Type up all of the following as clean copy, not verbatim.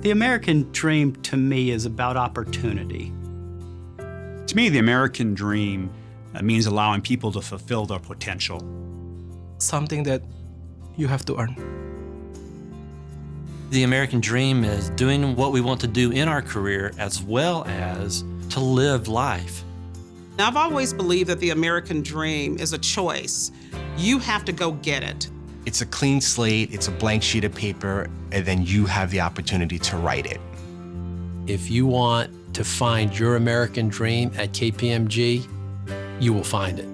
The American dream, to me, is about opportunity. To me, the American dream means allowing people to fulfill their potential. Something that you have to earn. The American dream is doing what we want to do in our career as well as to live life. Now, I've always believed that the American dream is a choice. You have to go get it. It's a clean slate, it's a blank sheet of paper, and then you have the opportunity to write it. If you want to find your American dream at KPMG, you will find it.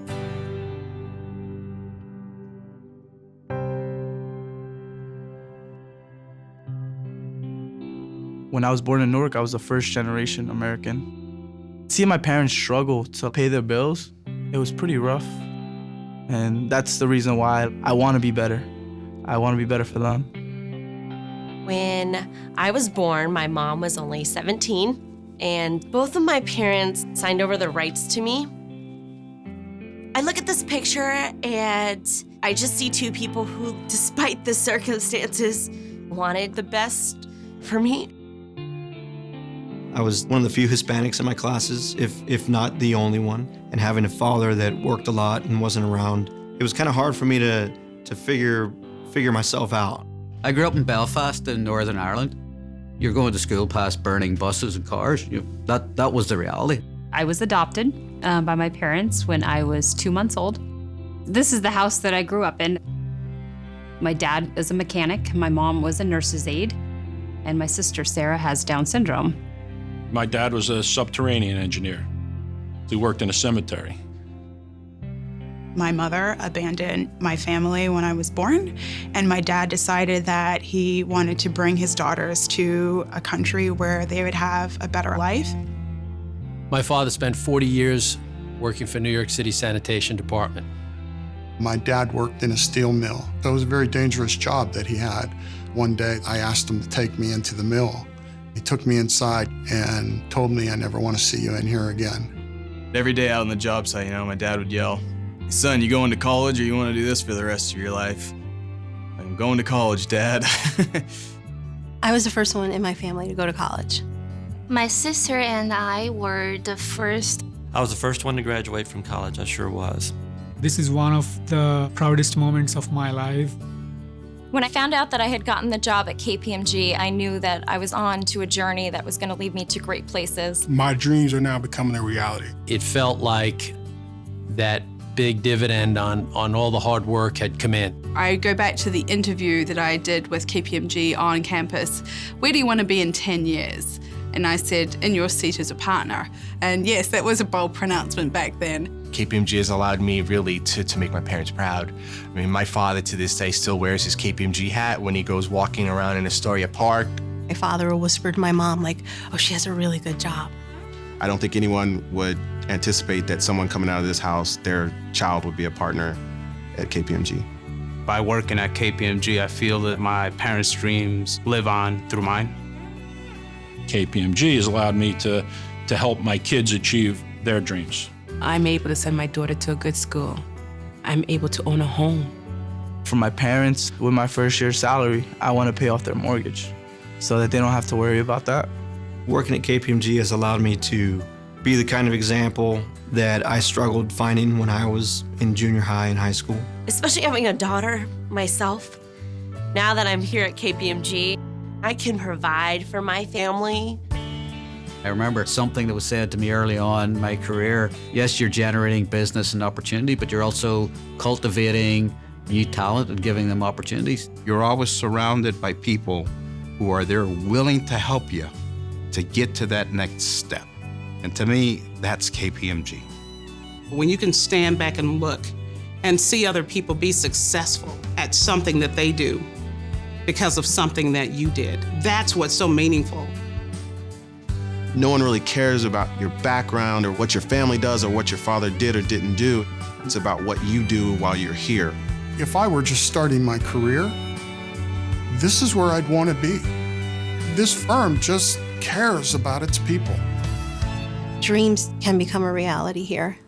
When I was born in Newark, I was a first-generation American. Seeing my parents struggle to pay their bills, it was pretty rough. And that's the reason why I want to be better. I want to be better for them. When I was born, my mom was only 17, and both of my parents signed over the rights to me. I look at this picture and I just see two people who, despite the circumstances, wanted the best for me. I was one of the few Hispanics in my classes, if not the only one. And having a father that worked a lot and wasn't around, it was kind of hard for me to figure myself out. I grew up in Belfast in Northern Ireland. You're going to school past burning buses and cars. That was the reality. I was adopted by my parents when I was 2 months old. This is the house that I grew up in. My dad is a mechanic, my mom was a nurse's aide, and my sister Sarah has Down syndrome. My dad was a subterranean engineer. He worked in a cemetery. My mother abandoned my family when I was born, and my dad decided that he wanted to bring his daughters to a country where they would have a better life. My father spent 40 years working for New York City Sanitation Department. My dad worked in a steel mill. So it was a very dangerous job that he had. One day, I asked him to take me into the mill. He took me inside and told me, "I never want to see you in here again." Every day out on the job site, my dad would yell, "Son, you going to college or you want to do this for the rest of your life?" "I'm going to college, Dad." I was the first one in my family to go to college. My sister and I were the first. I was the first one to graduate from college, I sure was. This is one of the proudest moments of my life. When I found out that I had gotten the job at KPMG, I knew that I was on to a journey that was going to lead me to great places. My dreams are now becoming a reality. It felt like that big dividend on all the hard work had come in. I go back to the interview that I did with KPMG on campus. Where do you want to be in 10 years? And I said, in your seat as a partner. And yes, that was a bold pronouncement back then. KPMG has allowed me really to make my parents proud. I mean, my father to this day still wears his KPMG hat when he goes walking around in Astoria Park. My father whispered to my mom, like, "Oh, she has a really good job." I don't think anyone would anticipate that someone coming out of this house, their child would be a partner at KPMG. By working at KPMG, I feel that my parents' dreams live on through mine. KPMG has allowed me to help my kids achieve their dreams. I'm able to send my daughter to a good school. I'm able to own a home. For my parents, with my first year's salary, I want to pay off their mortgage so that they don't have to worry about that. Working at KPMG has allowed me to be the kind of example that I struggled finding when I was in junior high and high school. Especially having a daughter myself. Now that I'm here at KPMG, I can provide for my family. I remember something that was said to me early on in my career. Yes, you're generating business and opportunity, but you're also cultivating new talent and giving them opportunities. You're always surrounded by people who are there willing to help you to get to that next step. And to me, that's KPMG. When you can stand back and look and see other people be successful at something that they do because of something that you did, that's what's so meaningful. No one really cares about your background or what your family does or what your father did or didn't do. It's about what you do while you're here. If I were just starting my career, this is where I'd want to be. This firm just cares about its people. Dreams can become a reality here.